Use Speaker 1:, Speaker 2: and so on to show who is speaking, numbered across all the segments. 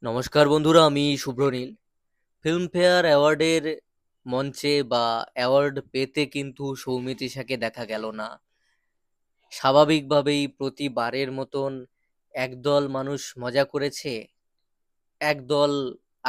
Speaker 1: নমস্কার বন্ধুরা, আমি শুভ্রনীল। ফিল্মফেয়ার অ্যাওয়ার্ডের মঞ্চে বা অ্যাওয়ার্ড পেতে কিন্তু সৌমিত্রিষাকে দেখা গেল না। স্বাভাবিকভাবেই প্রতিবারের মতন একদল মানুষ মজা করেছে, একদল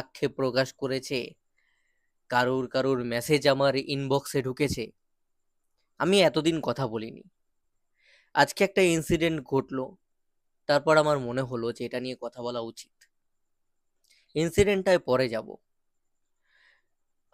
Speaker 1: আক্ষেপ প্রকাশ করেছে, কারুর কারুর মেসেজ আমার ইনবক্সে ঢুকেছে। আমি এতদিন কথা বলিনি, আজকে একটা ইনসিডেন্ট ঘটলো, তারপর আমার মনে হলো যে এটা নিয়ে কথা বলা উচিত। ইনসিডেন্টটায় পরে যাব।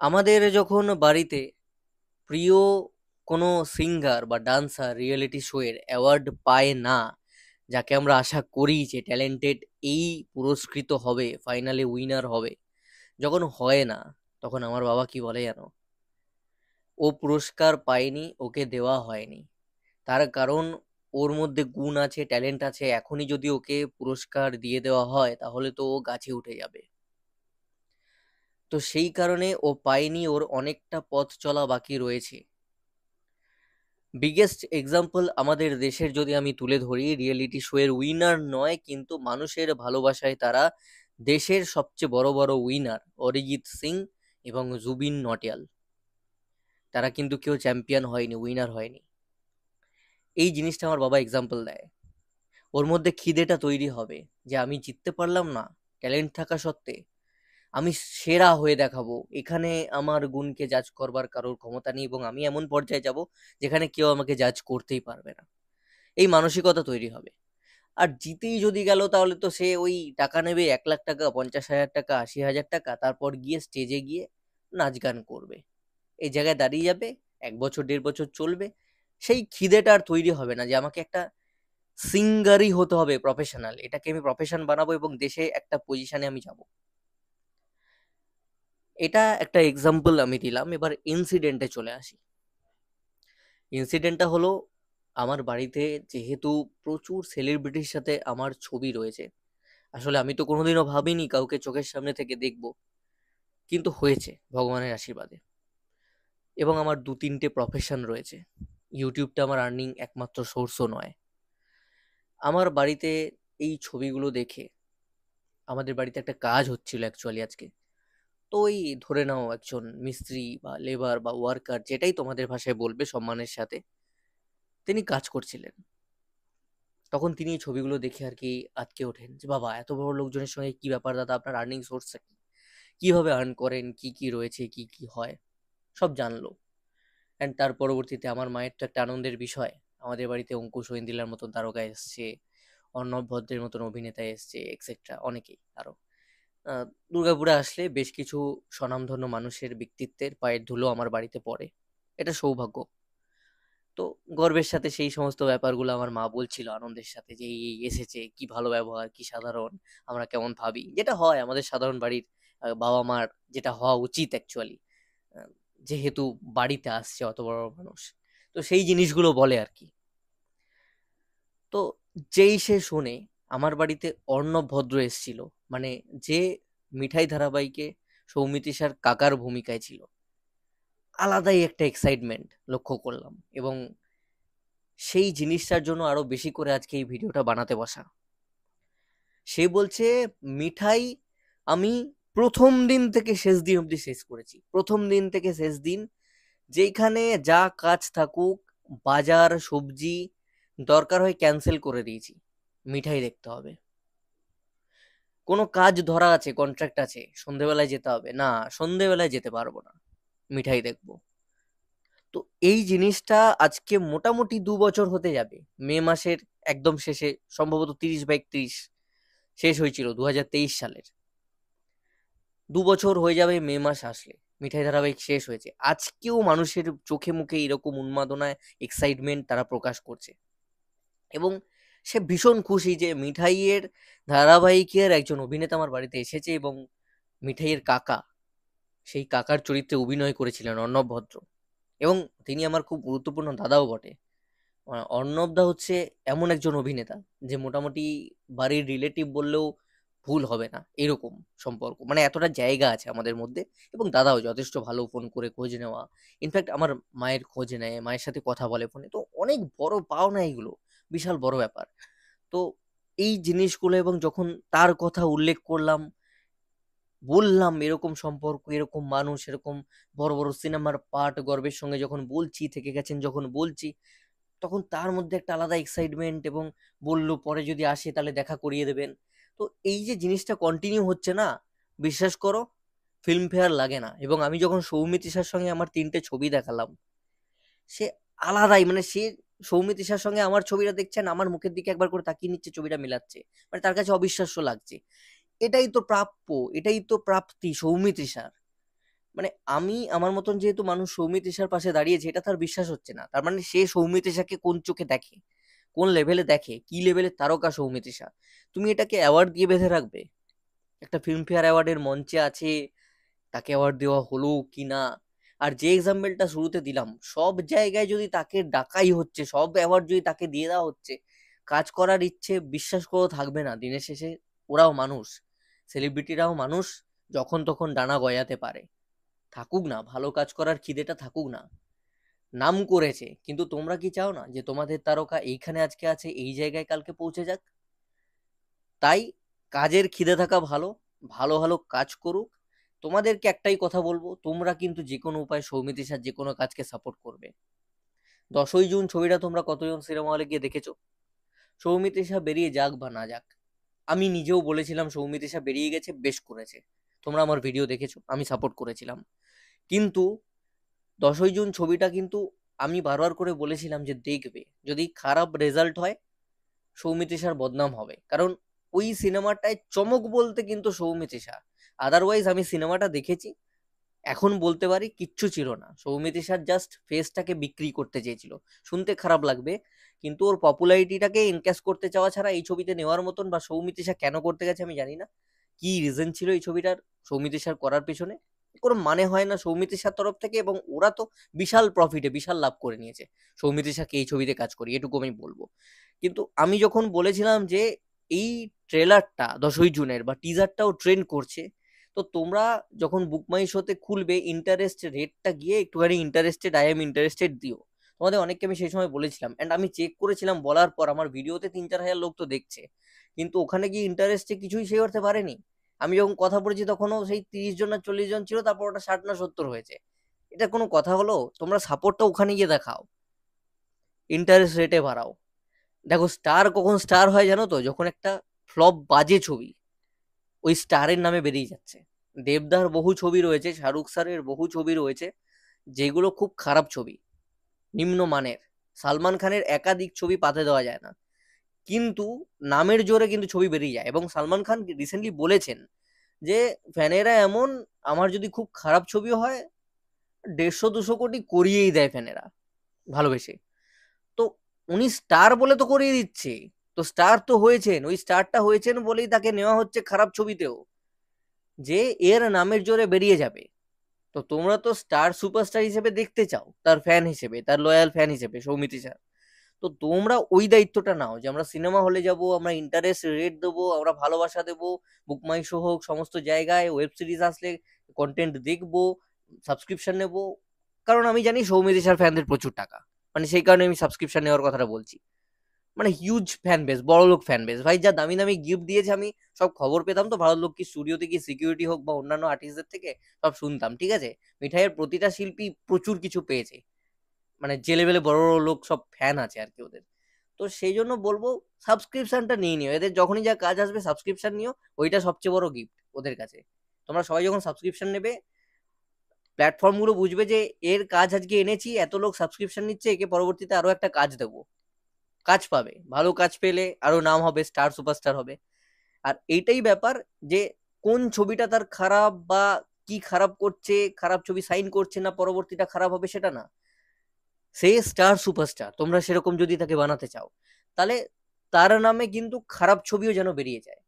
Speaker 1: আমাদের যখন বাড়িতে প্রিয় কোনো সিঙ্গার বা ডান্সার রিয়েলিটি শো এর অ্যাওয়ার্ড পায় না, যাকে আমরা আশা করি যে ট্যালেন্টেড এই পুরস্কৃত হবে, ফাইনালে উইনার হবে, যখন হয় না, তখন আমার বাবা কি বলে জানো? ও পুরস্কার পায়নি, ওকে দেওয়া হয়নি। তার কারণ ওর মধ্যে গুণ আছে, ট্যালেন্ট আছে, এখনই যদি ওকে পুরস্কার দিয়ে দেওয়া হয় তাহলে তো ও গাছে উঠে যাবে। তো সেই কারণে ও পায়নি, ওর অনেকটা পথ চলা বাকি রয়েছে। বিগেস্ট এক্সাম্পল আমাদের দেশের যদি আমি তুলে ধরি, রিয়েলিটি শো এর উইনার নয় কিন্তু মানুষের ভালোবাসায় তারা দেশের সবচেয়ে বড় বড় উইনার অরিজিৎ সিং এবং জুবিন নটিয়াল। তারা কিন্তু কেউ চ্যাম্পিয়ন হয়নি, উইনার হয়নি। এই জিনিসটা আমার বাবা এক্সাম্পল দেয়। ওর মধ্যে খিদেটা তৈরি হবে যে আমি জিততে পারলাম না, ট্যালেন্ট থাকা সত্ত্বে আমি সেরা হয়ে দেখাবো, এখানে আমার গুণকে জাজ করবার কারোর ক্ষমতা নেই এবং আমি এমন পর্যায়ে যাব যেখানে কেউ আমাকে জাজ করতেই পারবে না। এই মানসিকতা তৈরি হবে। আর জিতেই যদি গেল তাহলে তো সে ওই টাকা নেবে, 1 লাখ টাকা, 50,000 টাকা, 80,000 টাকা, তারপর গিয়ে স্টেজে গিয়ে নাচ গান করবে, এই জায়গায় দাঁড়িয়ে যাবে, 1 বছর 1.5 বছর চলবে। সেই খিদেটা আর তৈরি হবে না যে আমাকে একটা সিঙ্গারই হতে হবে প্রফেশনাল, এটাকে আমি প্রফেশন বানাবো এবং দেশে একটা পজিশনে আমি যাব। এটা একটা এক্সাম্পল আমি দিলাম। এবার ইনসিডেন্টে চলে আসি। ইনসিডেন্টটা হলো, আমার বাড়িতে যেহেতু প্রচুর সেলিব্রিটির সাথে আমার ছবি রয়েছে, আসলে আমি তো কোনোদিনও ভাবিনি কাউকে চোখের সামনে থেকে দেখব, কিন্তু হয়েছে ভগবানের আশীর্বাদে। এবং আমার 2-3টে প্রফেশন রয়েছে, ইউটিউবটা আমার আর্নিং একমাত্র সোর্সও নয়। আমার বাড়িতে এই ছবিগুলো দেখে, আমাদের বাড়িতে একটা কাজ হচ্ছিল অ্যাকচুয়ালি আজকে। তো ওই ধরে নাও একজন মিস্ত্রি বা লেবার বা ওয়ার্কার, যেটাই তোমাদের ভাষায় বলবে সম্মানের সাথে, তিনি কাজ করছিলেন। তখন তিনি এই ছবিগুলো দেখে আর কি আটকে ওঠেন যে বাবা, এত বড় লোকজনের সঙ্গে কি ব্যাপার দাদা, আপনার আর্নিং সোর্সটা কি, কিভাবে আর্ন করেন, কি কি রয়েছে, কি কি হয়, সব জানলো। অ্যান্ড তার পরবর্তীতে আমার মায়ের তো একটা আনন্দের বিষয়, আমাদের বাড়িতে অঙ্কুশ ঐন্দিলার মতন তারকা এসছে, অর্ণব ভদ্রের মতন অভিনেতা এসছে, এক্সেট্রা অনেকেই আরো। আহ, দুর্গাপুরে আসলে বেশ কিছু স্বনামধন্য মানুষের ব্যক্তিত্বের পায়ের ধুলো আমার বাড়িতে পড়ে, এটা সৌভাগ্য। তো গর্বের সাথে সেই সমস্ত ব্যাপারগুলো আমার মা বলছিল আনন্দের সাথে যে এই এসেছে, কি ভালো ব্যবহার, কি সাধারণ, আমরা কেমন ভাবি, যেটা হয় আমাদের সাধারণ বাড়ির বাবা মার, যেটা হওয়া উচিত অ্যাকচুয়ালি, যেহেতু বাড়িতে আসছে অত বড় বড় মানুষ। তো সেই জিনিসগুলো বলে আর কি। তো যেই সে শোনে আমার বাড়িতে অর্ণব ভদ্র এসেছিল, মানে যে মিঠাই ধারাবাহিকে সৌমিত্রিষার কাকার ভূমিকায় ছিল, আলাদাই একটা এক্সাইটমেন্ট লক্ষ্য করলাম। এবং সেই জিনিসটার জন্য আরো বেশি করে আজকে এই ভিডিওটা বানাতে বসা। সে বলছে, মিঠাই আমি প্রথম দিন থেকে শেষ দিন অবধি শেষ করেছি, প্রথম দিন থেকে শেষ দিন, যেখানে যা কাজ থাকুক, বাজার সবজি দরকার হয় ক্যান্সেল করে দিয়েছি, মিঠাই দেখতে হবে। কোনো কাজ ধরা আছে, কন্ট্রাক্ট আছে, সন্ধেবেলায় যেতে হবে, না সন্ধেবেলায় যেতে পারবো না, মিঠাই দেখবো। তো এই জিনিসটা আজকে মোটামুটি 2 বছর হতে যাবে। মে মাসের একদম শেষে, সম্ভবত 30/31 শেষ হয়েছিল 2023 সালের। 2 বছর হয়ে যাবে মে মাস আসলে, মিঠাই ধারাবাহিক শেষ হয়েছে। আজকেও মানুষের চোখে মুখে এরকম উন্মাদনায়, এক্সাইটমেন্ট তারা প্রকাশ করছে। এবং সে ভীষণ খুশি যে মিঠাইয়ের ধারাবাহিকের একজন অভিনেতা আমার বাড়িতে এসেছে এবং মিঠাইয়ের কাকা, সেই কাকার চরিত্রে অভিনয় করেছিলেন অর্ণব ভদ্র। এবং তিনি আমার খুব গুরুত্বপূর্ণ দাদাও বটে। অর্ণব দা হচ্ছে এমন একজন অভিনেতা যে মোটামুটি বাড়ির রিলেটিভ বললেও ভুল হবে না, এরকম সম্পর্ক, মানে এতটা জায়গা আছে আমাদের মধ্যে। এবং দাদাও যথেষ্ট ভালো, ফোন করে খোঁজ নেওয়া, ইনফ্যাক্ট আমার মায়ের খোঁজ নেয়, মায়ের সাথে কথা বলে ফোনে, তো অনেক বড় পাওনা এগুলো, বিশাল বড় ব্যাপার। তো এই জিনিসগুলো, এবং যখন তার কথা উল্লেখ করলাম, বললাম এরকম সম্পর্ক, এরকম মানুষ, এরকম বড় বড় সিনেমার পার্ট গর্বের সঙ্গে যখন বলছি, থেকে গেছেন যখন বলছি, তখন তার মধ্যে একটা আলাদা এক্সাইটমেন্ট, এবং বললো পরে যদি আসে তাহলে দেখা করিয়ে দেবেন। তো এই যে জিনিসটা কন্টিনিউ হচ্ছে না, বিশ্বাস করো ফিল্ম ফেয়ার লাগে না। এবং আমি যখন সৌমিত্রিষার সঙ্গে আমার 3টে ছবি দেখালাম, সে আলাদাই, মানে সে সৌমিত্রিষার সঙ্গে আমার ছবিটা দেখছেন, আমার মুখের দিকে একবার করে তাকিয়ে নিচ্ছে, ছবিটা মিলাচ্ছে, মানে তার কাছে অবিশ্বাস্য লাগছে। এটাই তো প্রাপ্য, এটাই তো প্রাপ্তি সৌমিত্রিষার। মানে আমি আমার মতন যেহেতু মানুষ সৌমিত্রিষার পাশে দাঁড়িয়েছে, এটা তার বিশ্বাস হচ্ছে না। তার মানে সে সৌমিত্রিষাকে কোন চোখে দেখে, কোন লেভেলে দেখে, কি লেভেলের তারকা সৌমিত্রিষা। তুমি এটাকে অ্যাওয়ার্ড দিয়ে বেঁধে রাখবে? একটা ফিল্মফেয়ার অ্যাওয়ার্ডের মঞ্চে আছে, তাকে অ্যাওয়ার্ড দেওয়া হলো কি না? আর যে এক্সাম্পলটা শুরুতে দিলাম, সব জায়গায় যদি তাকে ডাকাই হচ্ছে, সব অ্যাওয়ার্ড যদি তাকে দিয়ে দেওয়া হচ্ছে, কাজ করার ইচ্ছে বিশ্বাস করে থাকবে না দিনের শেষে? ওরাও মানুষ, সেলিব্রিটিরাও মানুষ, যখন তখন ডানা গজাতে পারে। থাকুক না, ভালো কাজ করার খিদেটা থাকুক না। নাম করেছে, কিন্তু তোমরা কি চাও না যে তোমাদের তারকা এইখানে আজকে আছে, এই জায়গায় কালকে পৌঁছে যাক? তাই কাজের খিদে থাকা ভালো, ভালো ভালো কাজ করুক। তোমাদেরকে একটাই কথা বলবো, তোমরা কিন্তু যে কোনো উপায়ে সৌমিত্রিষার যে কোনো কাজকে সাপোর্ট করবে। 10ই জুন ছবিটা তোমরা কতজন সিনেমা হলে গিয়ে দেখেছো? সৌমিত্রিষা বেরিয়ে যাক বা না যাক, আমি নিজেও বলেছিলাম সৌমিত্রিষা বেরিয়ে গেছে, বেশ করেছে। তোমরা আমার ভিডিও দেখেছো, আমি সাপোর্ট করেছিলাম। কিন্তু 10ই জুন ছবিটা কিন্তু আমি বারবার করে বলেছিলাম যে দেখবে, যদি খারাপ রেজাল্ট হয় সৌমিত্রিষার বদনাম হবে। কারণ ওই সিনেমাটায় চমক বলতে কিন্তু সৌমিত্রিষা। আদারওয়াইজ আমি সিনেমাটা দেখেছি, এখন বলতে পারি কিচ্ছু ছিল না। সৌমিত্রিষার জাস্ট ফেসটাকে বিক্রি করতে চেয়েছিল। শুনতে খারাপ লাগবে, কিন্তু ওর পপুলারিটিটাকে এনক্যাশ করতে চাওয়া ছাড়া এই ছবিতে নেওয়ার মতন, বা সৌমিত্রিষা কেন করতে গেছে আমি জানি না, কি রিজন ছিল এই ছবিটার সৌমিত্রিষার করার পেছনে, কোনো মানে হয় না সৌমিত্রিষার তরফ থেকে। এবং ওরা তো বিশাল প্রফিটে বিশাল লাভ করে নিয়েছে সৌমিত্রিষাকে এই ছবিতে কাজ করি, এটুকু আমি বলবো। কিন্তু আমি যখন বলেছিলাম যে এই ট্রেলারটা 10ই জুনের বা টিজারটাও ট্রেন্ড করছে, তো তোমরা যখন বুক মাই শোতে খুলবে, ইন্টারেস্ট রেটটা গিয়ে একটুখানি ইন্টারেস্টেড, আই এম ইন্টারেস্টেড দিও। তোমাদের অনেককে আমি সেই সময় বলেছিলাম, অ্যান্ড আমি চেক করেছিলাম বলার পর, আমার ভিডিওতে 3-4 হাজার লোক তো দেখছে, কিন্তু ওখানে গিয়ে ইন্টারেস্টে কিছুই সে করতে পারেনি। আমি যখন কথা বলেছি তখনও সেই 30 জন না 40 জন ছিল, তারপর ওটা 60 না 70 হয়েছে। এটা কোনো কথা হলো? তোমরা সাপোর্টটা ওখানে গিয়ে দেখাও, ইন্টারেস্ট রেটে বাড়াও। দেখো স্টার কখন স্টার হয় জানো তো? যখন একটা ফ্লপ বাজে ছবি ওই স্টারের নামে বেরিয়ে যাচ্ছে। দেবদার বহু ছবি রয়েছে, শাহরুখ স্যারের বহু ছবি রয়েছে যেগুলো খুব খারাপ ছবি, নিম্নমানের। সালমান খানের একাধিক ছবি পাতে দেওয়া যায় না, কিন্তু নামের জোরে কিন্তু ছবি বেরিয়ে যায়। এবং সালমান খান রিসেন্টলি বলেছেন যে ফ্যানেরা এমন, আমার যদি খুব খারাপ ছবিও হয় 150-200 কোটি করিয়েই দেয় ফ্যানেরা, ভালোবেসে। তো উনি স্টার বলে তো করিয়ে দিচ্ছে। তো স্টার তো হয়েছেন, ওই স্টারটা হয়েছেন বলেই তাকে নেওয়া হচ্ছে খারাপ ছবিতেও, যে এর নামের জোরে বেরিয়ে যাবে। তো তোমরা তো স্টার সুপারস্টার হিসেবে দেখতে চাও, তার ফ্যান হিসেবে, তার লয়াল ফ্যান হিসেবে সৌমিত্রী স্যার। তো তোমরা ওই দায়িত্বটা নাও যে আমরা সিনেমা হলে যাব, আমরা ইন্টারেস্ট রেট দেবো, আমরা ভালোবাসা দেবো, বুকমাই শো হোক, সমস্ত জায়গায় ওয়েব সিরিজ আসলে কন্টেন্ট দেখবো, সাবস্ক্রিপশন নেবো। কারণ আমি জানি সৌমিত্রী স্যার ফ্যানদের প্রচুর টাকা, মানে সেই কারণে আমি সাবস্ক্রিপশন নেওয়ার কথাটা বলছি। মানে হিউজ ফ্যান বেস, বড় লোক ফ্যান বেস ভাই, যা দামি দামি গিফট দিয়েছে, আমি সব খবর পেতাম তো, ভালো লোক কি স্টুডিওতে কি সিকিউরিটি হোক বা অন্যান্য আর্টিস্টদের থেকে সব শুনতাম, ঠিক আছে? মিঠাইয়ের প্রতিটা শিল্পী প্রচুর কিছু পেয়েছে, মানে যে লেভেলে বড় বড় লোক সব ফ্যান আছে আর কি ওদের। তো সেই জন্য বলবো সাবস্ক্রিপশনটা নিয়ে নিও, এদের যখনই যা কাজ আসবে সাবস্ক্রিপশন নিও, ওইটা সবচেয়ে বড় গিফট ওদের কাছে। তোমরা সবাই যখন সাবস্ক্রিপশন নেবে, প্ল্যাটফর্মগুলো বুঝবে যে এর কাজ আজকে এনেছি, এত লোক সাবস্ক্রিপশন নিচ্ছে, একে পরবর্তীতে আরো একটা কাজ দেবো, কাজ পাবে, ভালো কাজ পেলে আরো নাম হবে, স্টার সুপারস্টার হবে। আর এইটাই ব্যাপার, যে কোন ছবিটা তার খারাপ, বা কি খারাপ করছে, খারাপ ছবি সাইন করছে না, পরবর্তীটা খারাপ হবে সেটা না। সে স্টার সুপারস্টার, তোমরা সেরকম যদি তাকে বানাতে চাও, তাহলে তার নামে কিন্তু খারাপ ছবিও যেন বেরিয়ে যায়।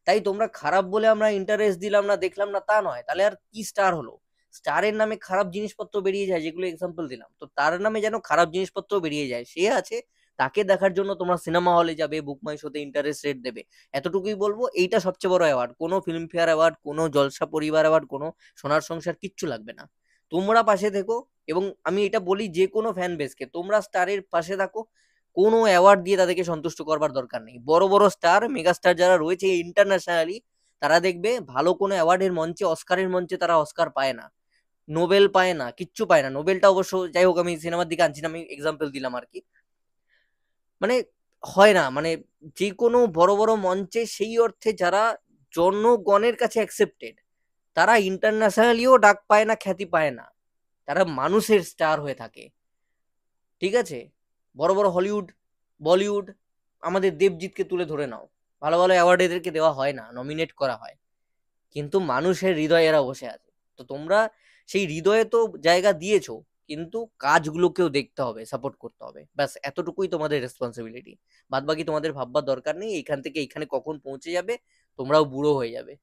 Speaker 1: তাই তোমরা খারাপ বলে আমরা ইন্টারেস্ট দিলাম না, দেখলাম না, তা নয়। তাহলে আর কি স্টার হলো? স্টারের নামে খারাপ জিনিসপত্র বেরিয়ে যায়, যেগুলো এক্সাম্পল দিলাম, তো তার নামে যেন খারাপ জিনিসপত্র বেরিয়ে যায়। সে আছে, তাকে দেখার জন্য তোমরা সিনেমা হলে যাবে, বুকমাই শোতে ইন্টারেস্ট রেট দেবে। এতটুকুই বলবো, এইটা সবচেয়ে বড় অ্যাওয়ার্ড। কোনো ফিল্মফেয়ার অ্যাওয়ার্ড, কোনো জলসা পরিবার অ্যাওয়ার্ড, কোনো সোনার সংসার কিচ্ছু লাগবে না। তোমরা পাশে থেকো। এবং আমি এটা বলি যে কোনো ফ্যান বেসকে, তোমরা স্টারের পাশে থাকো, কোনো অ্যাওয়ার্ড দিয়ে তাদেরকে সন্তুষ্ট করবার দরকার নেই। বড় বড় স্টার, মেগা স্টার যারা রয়েছে ইন্টারন্যাশনালি, তারা দেখবে ভালো কোনো অ্যাওয়ার্ডের মঞ্চে, অস্কারের মঞ্চে তারা অস্কার পায় না, নোবেল পায় না, কিচ্ছু পায় না। নোবেলটা অবশ্য যাই হোক, আমি সিনেমার দিকে আনছি না, আমি এক্সাম্পল দিলাম আর কি। মানে হয় না, মানে যে কোনো বড় বড় মঞ্চে সেই অর্থে যারা জনগণের কাছে অ্যাকসেপ্টেড, তারা ইন্টারন্যাশনালিও ডাক পায় না, খ্যাতি পায় না, তারা মানুষের স্টার হয়ে থাকে। ঠিক আছে, বড় বড় হলিউড, বলিউড, আমাদের দেবজিৎকে তুলে ধরে নাও, ভালো ভালো অ্যাওয়ার্ড এদেরকে দেওয়া হয় না, নমিনেট করা হয়, কিন্তু মানুষের হৃদয়ে এরা বসে আছে। তো তোমরা সেই হৃদয়ে তো জায়গা দিয়েছো, কিন্তু কাজগুলোকেও দেখতে হবে, সাপোর্ট করতে হবে, ব্যাস এতটুকুই তোমাদের রেসপন্সিবিলিটি। বাদ বাকি তোমাদের ভাববার দরকার নেই, এইখান থেকে এইখানে কখন পৌঁছে যাবে, তোমরাও বুড়ো হয়ে যাবে।